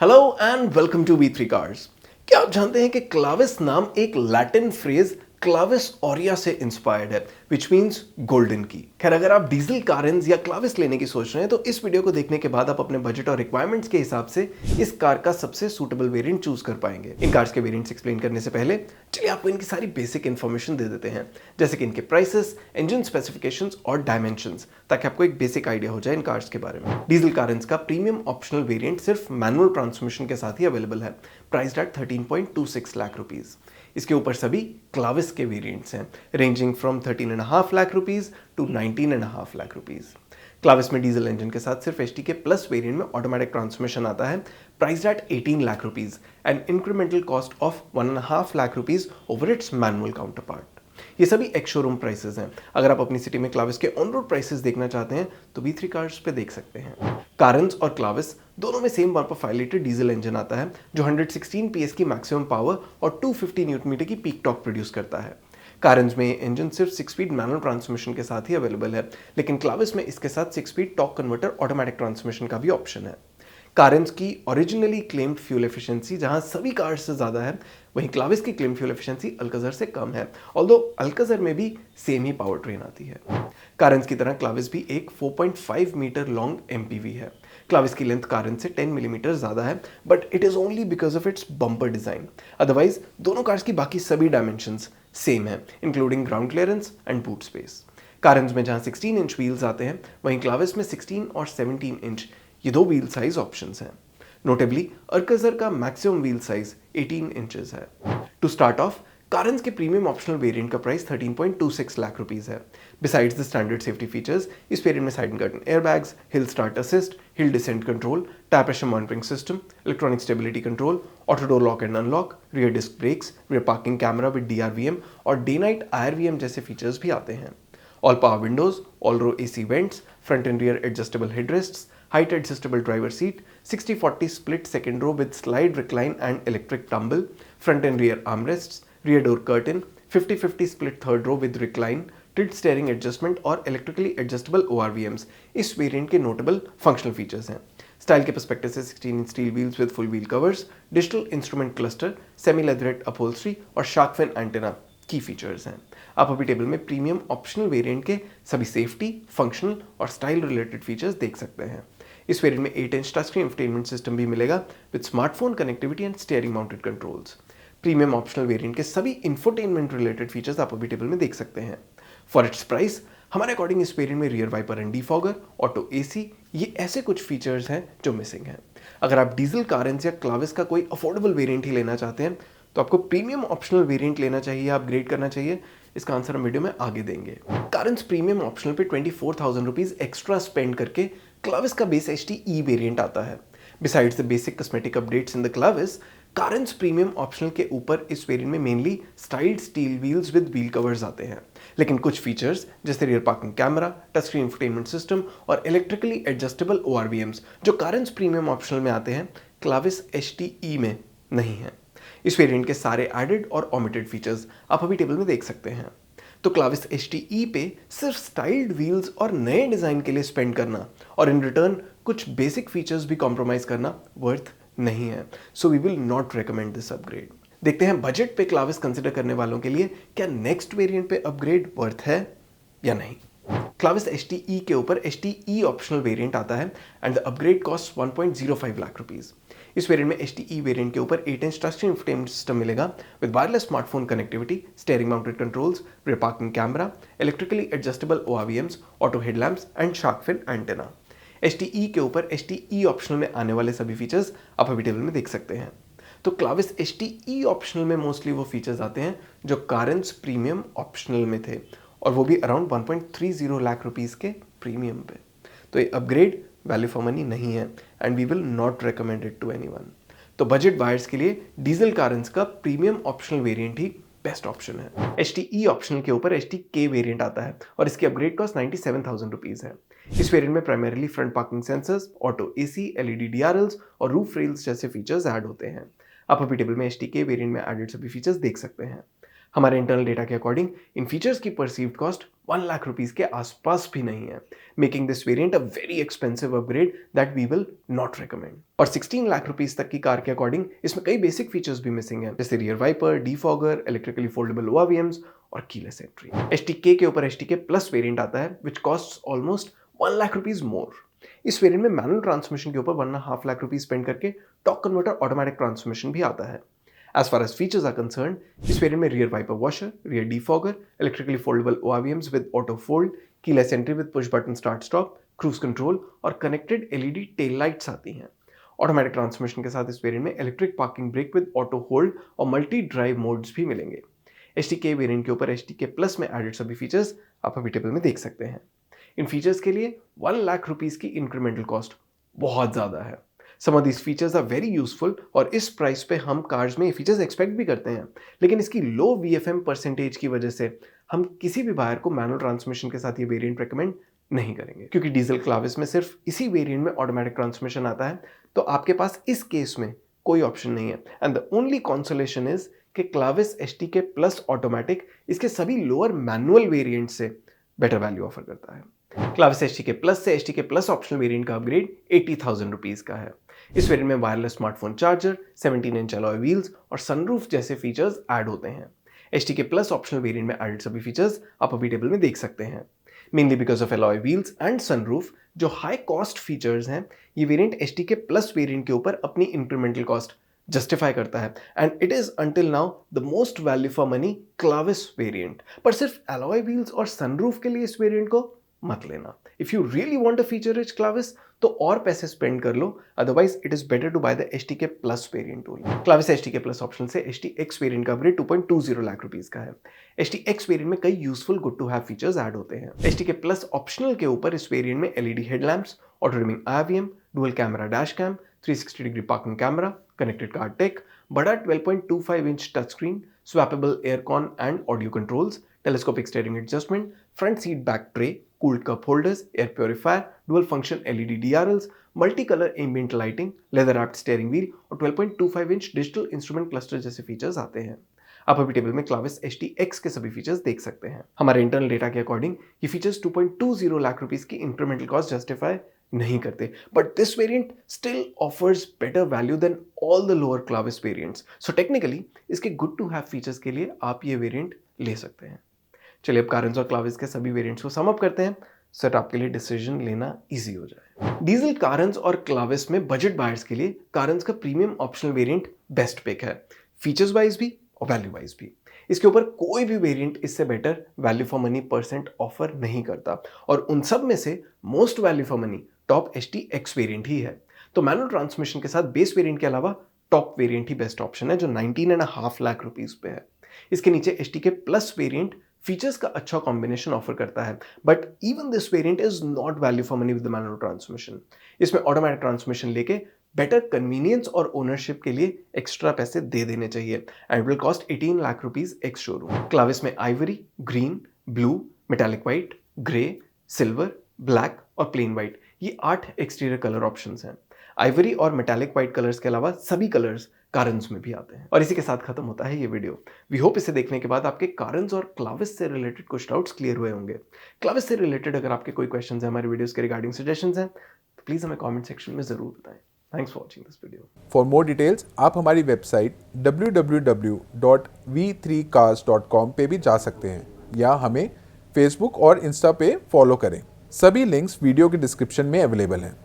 Hello and welcome to बी3 cars. क्या आप जानते हैं कि क्लाविस नाम एक लैटिन फ्रेज क्लाविस ऑरिया से इंस्पायर्ड है, विच मीन्स गोल्डन की। खैर, अगर आप डीजल कारेंस या क्लाविस लेने की सोच रहे हैं तो इस वीडियो को देखने के बाद आप अपने बजट और रिक्वायरमेंट्स के हिसाब से इस कार का सबसे सूटेबल वेरिएंट चूज कर पाएंगे। इन कार्स के वेरिएंट्स एक्सप्लेन करने से पहले चलिए आपको इनकी सारी बेसिक इन्फॉर्मेशन दे देते हैं, जैसे कि इनके प्राइसेस, इंजन स्पेसिफिकेशंस और डायमेंशंस, ताकि आपको एक बेसिक आइडिया हो जाए इन कार्स के बारे में। डीजल कारेंस का प्रीमियम ऑप्शनल वेरिएंट सिर्फ मैनुअल ट्रांसमिशन के साथ ही अवेलेबल है, प्राइस्ड एट 13.26 लाख रुपीज। इसके ऊपर सभी क्लाविस के वेरिएंट्स हैं, ranging from 13.5 lakh rupees to 19.5 lakh rupees. Clavis में डीजल इंजन के साथ सिर्फ एचटी के प्लस वेरिएंट में ऑटोमेटिक ट्रांसमिशन आता है, priced at 18 lakh rupees and incremental cost of 1.5 lakh rupees over its manual counter part. ये सभी एक्स शोरूम प्राइसेस हैं। अगर आप अपनी सिटी में क्लाविस के ऑन रोड प्राइसेस देखना चाहते हैं तो बी3 कार्स पे देख सकते हैं। कारेंस और क्लाविस दोनों में सेम 1.5 लीटर डीजल इंजन आता है, जो 116 पीएस की मैक्सिमम पावर और 250 न्यूटन मीटर की पीक टॉर्क प्रोड्यूस करता है। कारेंस में इंजन सिर्फ 6 स्पीड मैनुअल ट्रांसमिशन के साथ ही अवेलेबल है, लेकिन क्लाविस में इसके साथ 6 speed torque converter automatic transmission का भी ऑप्शन है। कारेंस की ओरिजिनली क्लेम्ड फ्यूल एफिशिएंसी जहां सभी कार्स से ज्यादा है, वहीं क्लाविस की क्लेम्ड फ्यूल एफिशिएंसी अल्काज़र से कम है, ऑल्दो अल्काज़र में भी सेम ही पावर ट्रेन आती है। कारेंस की तरह क्लाविस भी एक 4.5 मीटर लॉन्ग एमपीवी है। क्लाविस की लेंथ कारेंस से 10 मिलीमीटर ज्यादा है, but it is only because of its bumper design. Otherwise दोनों कार्स की बाकी सभी डायमेंशंस सेम है, including ground clearance and boot space. Carens में जहां 16 इंच व्हील्स आते हैं, वहीं क्लाविस में 16 और 17 इंच ये दो व्हील साइज ऑप्शंस हैं। नोटेबली अल्काज़र का मैक्सिमम व्हील साइज 18 इंचेस है। टू स्टार्ट ऑफ, कारेंस के प्रीमियम ऑप्शनल वेरिएंट का प्राइस 13.26 लाख रुपीस है। Besides the standard safety features, इस वेरिएंट में side curtain airbags, hill start assist, hill descent control, tyre pressure monitoring system, electronic stability control, auto door lock and unlock, rear disc brakes, rear parking camera with DRVM और day night IRVM जैसे features भी आते हैं। All power windows, all row AC vents, front and rear adjustable headrests, height adjustable driver seat, 60-40 split second row with slide recline and electric tumble, front and rear armrests, rear door curtain, 50-50 split third row with recline, tilt steering adjustment और electrically adjustable ORVMs इस variant के notable functional features हैं। Style के perspective से 16 inch steel wheels with full wheel covers, digital instrument cluster, semi leatherette upholstery और shark fin antenna की features हैं। आप अभी टेबल में प्रीमियम ऑप्शनल वेरिएंट के सभी सेफ्टी, फंक्शनल और स्टाइल रिलेटेड फीचर्स देख सकते हैं। इस वेरिएंट में 8 inch touch screen infotainment system भी मिलेगा with smartphone connectivity and steering mounted controls. Premium optional variant के सभी इंफोटेनमेंट रिलेटेड फीचर्स आप अभी टेबल में देख सकते हैं। फॉर इट्स प्राइस, हमारे अकॉर्डिंग इस वेरिएंट में rear wiper and defogger, auto AC, ये ऐसे कुछ फीचर्स हैं जो मिसिंग हैं। अगर आप डीजल कारेंस या क्लाविस का कोई अफोर्डेबल वेरिएंट ही लेना चाहते हैं तो आपको प्रीमियम ऑप्शनल वेरिएंट लेना चाहिए या अपग्रेड करना चाहिए, इसका आंसर हम वीडियो में आगे देंगे। कारेंस प्रीमियम ऑप्शनल पे 24,000 रुपीज एक्स्ट्रा स्पेंड करके क्लाविस का बेस एचटी वेरिएंट आता है। Besides the basic cosmetic updates in the क्लाविस, Carens premium optional के ऊपर इस वेरिएंट में mainly styled steel wheels with wheel covers आते हैं, लेकिन कुछ फीचर्स जैसे rear parking camera, touch screen infotainment system और इलेक्ट्रिकली एडजस्टेबल ओआरवीएम्स जो कारेंस प्रीमियम ऑप्शनल में आते हैं, क्लाविस एचटी में नहीं है। इस वेरिएंट के सारे एडेड और ओमिटेड फीचर्स आप अभी टेबल में देख सकते हैं। तो क्लाविस एचटी पे सिर्फ स्टाइल्ड व्हील्स और नए डिजाइन के लिए स्पेंड करना और इन रिटर्न कुछ बेसिक फीचर्स भी कॉम्प्रोमाइज करना वर्थ नहीं है। So we will not recommend this upgrade. देखते हैं बजट पे क्लाविस कंसिडर करने वालों के लिए क्या नेक्स्ट वेरिएंट पे अपग्रेड वर्थ है या नहीं। क्लाविस एचटी के ऊपर एचटी ऑप्शनल वेरिएंट आता है and the upgrade cost 1.05 lakh rupees. इस वेरिएंट में एचटी वेरिएंट के ऊपर 8 inch touch screen infotainment system मिलेगा with wireless smartphone connectivity, steering mounted controls, rear parking camera, electrically adjustable ORVMs, auto headlamps and shark fin antenna. HT के ऊपर HT optional में आने वाले सभी फीचर्स आप अभी टेबल में देख सकते हैं। तो क्लाविस एचटी ऑप्शनल में मोस्टली वो फीचर्स आते हैं जो कारेंस प्रीमियम ऑप्शनल में थे, और वो भी अराउंड 1.30 लाख रुपीस के प्रीमियम पे। तो ये अपग्रेड वैल्यू फॉर मनी नहीं है and we will not recommend it to anyone. तो बजट बायर्स के लिए डीजल कारेंस का प्रीमियम ऑप्शनल वेरिएंट ही बेस्ट ऑप्शन है। एचटी ऑप्शनल के ऊपर एचटी वेरिएंट आता है और इसकी अपग्रेड कॉस्ट 97,000 रुपीज है। इस वेरिएंट में primarily front parking sensors, auto AC, LED DRLs और रूफ रेल्स जैसे फीचर्स ऐड होते हैं। आप अभी टेबल में एचटी वेरिएंट में एडेड सभी फीचर्स देख सकते हैं। हमारे इंटरनल डेटा के अकॉर्डिंग इन फीचर्स की परसीव्ड कॉस्ट 1 लाख रुपीस के आसपास भी नहीं है, making this variant a very expensive upgrade that we will not recommend. और 16 लाख रुपीस तक की कार के अकॉर्डिंग इसमें कई बेसिक फीचर्स भी मिसिंग हैं, जैसे rear wiper, defogger, electrically foldable ORVMs और कीलेस एंट्री। HTK के ऊपर HTK प्लस वेरिएंट आता है which cost almost 1 lakh rupees more. इस वेरिएंट में मैनुअल ट्रांसमिशन के ऊपर 1.5 लाख रुपीस स्पेंड करके टॉर्क कन्वर्टर ऑटोमेटिक ट्रांसमिशन भी आता है। As far as features are concerned, इस वेरिएंट में rear wiper washer, rear defogger, electrically foldable ORVMs with auto fold, keyless entry with push button start stop, cruise control और connected LED tail lights आती हैं। Automatic transmission के साथ इस variant में electric parking brake with auto hold और multi drive modes भी मिलेंगे। HTK वेरिएंट के ऊपर HTK प्लस में एडेड सभी फीचर्स आप अभी टेबल में देख सकते हैं। इन फीचर्स के लिए 1 लाख रुपीस की इंक्रीमेंटल कॉस्ट बहुत ज़्यादा है। Some of these features are very useful और इस प्राइस पे हम कार्स में ये फीचर्स एक्सपेक्ट भी करते हैं, लेकिन इसकी लो VFM परसेंटेज की वजह से हम किसी भी बायर को मैनुअल ट्रांसमिशन के साथ ये वेरिएंट रेकमेंड नहीं करेंगे, क्योंकि डीजल क्लाविस में सिर्फ इसी वेरिएंट में ऑटोमेटिक ट्रांसमिशन आता है, तो आपके पास इस केस में कोई ऑप्शन नहीं है। And the only consolation is कि क्लाविस HTK प्लस ऑटोमेटिक इसके सभी लोअर मैनुअल वेरिएंट से बेटर वैल्यू ऑफर करता है। क्लाविस HTK प्लस से HTK प्लस ऑप्शनल वेरिएंट का अपग्रेड 80,000 रुपीज का है। इस वेरिएंट में wireless smartphone charger, 17 inch alloy wheels और सनरूफ जैसे फीचर्स ऐड होते हैं। HTK प्लस ऑप्शनल वेरिएंट में एडेड सभी फीचर्स आप अभी टेबल में देख सकते हैं। Mainly because of alloy wheels and sunroof जो हाई कॉस्ट फीचर्स हैं, ये वेरिएंट HTK प्लस वेरिएंट के ऊपर अपनी इंक्रीमेंटल कॉस्ट जस्टिफाई करता है and it is until now the most value for money क्लाविस variant. पर सिर्फ अलॉय व्हील्स और सनरूफ के लिए इस वेरिएंट को मत लेना। If you really want a feature rich Clavis तो और पैसे स्पेंड कर लो, otherwise it is better to buy the HTK plus variant only. Clavis HTK plus option से HTX वेरिएंट का अपग्रेड 2.20 लाख रुपीस का है। HTX वेरिएंट में कई useful good to have features add होते हैं। HTK प्लस ऑप्शनल के ऊपर इस वेरिएंट में LED headlamps, auto dimming IRVM, dual camera dash cam, 360 degree parking camera, connected car tech, बड़ा 12.25 inch touch screen, swappable aircon and audio controls, telescopic steering adjustment, front seat back tray, cooled cup holders, air purifier, dual function LED DRLs, multicolor ambient lighting, leather wrapped steering wheel और 12.25 inch digital instrument cluster जैसे features आते हैं। आप अभी table में क्लाविस HTX के सभी features देख सकते हैं। हमारे इंटरनल डेटा के अकॉर्डिंग ये फीचर्स 2.20 लाख रुपीस की इंक्रीमेंटल कॉस्ट जस्टिफाई नहीं करते, but this variant still offers better value than all the lower Clavis variants. So technically इसके गुड टू हैव फीचर्स के लिए आप ये वेरिएंट ले सकते हैं। चलिए अब कारंस और क्लाविस के सभी वेरिएंट्स को सम अप करते हैं, सो आपके लिए डिसीजन लेना इजी हो जाए। डीजल कारंस और क्लाविस में बजट बायर्स के लिए कारंस का premium optional variant best pick है, फीचर्स वाइज भी और वैल्यू वाइज भी। इसके ऊपर कोई भी वेरिएंट इससे better value for money percent offer नहीं करता, और उन सब में से most value for money top HTX variant ही है। तो मैनुअल ट्रांसमिशन के साथ बेस वेरिएंट के अलावा टॉप वेरिएंट ही बेस्ट ऑप्शन है, जो 19.5 लाख रुपीस पे है। इसके नीचे HTK प्लस वेरिएंट फीचर्स का अच्छा कॉम्बिनेशन ऑफर करता है, but even this variant is not value for money with the manual transmission. इसमें ऑटोमेटिक ट्रांसमिशन लेके बेटर कन्वीनियंस और ओनरशिप के लिए एक्स्ट्रा पैसे दे देने चाहिए and will cost 18 lakh rupees ex showroom. Clavis में ivory, green, blue, metallic white, grey, silver, black और प्लेन व्हाइट, ये 8 एक्सटीरियर कलर ऑप्शंस हैं। आइवरी और मेटालिक व्हाइट कलर्स के अलावा सभी कलर्स कारंस में भी आते हैं। और इसी के साथ खत्म होता है ये वीडियो। वी होप इसे देखने के बाद आपके कारंस और क्लाविस से रिलेटेड कुछ डाउट्स क्लियर हुए होंगे। क्लाविस से रिलेटेड अगर आपके कोई क्वेश्चंस हैं, हमारे वीडियोस के रिगार्डिंग सजेशंस हैं, तो प्लीज हमें कमेंट सेक्शन में जरूर बताएं। Thanks for watching this video. For more details आप हमारी वेबसाइट www.v3cars.com पे भी जा सकते हैं, या हमें फेसबुक और इंस्टा पे फॉलो करें। सभी लिंक्स वीडियो के डिस्क्रिप्शन में अवेलेबल हैं।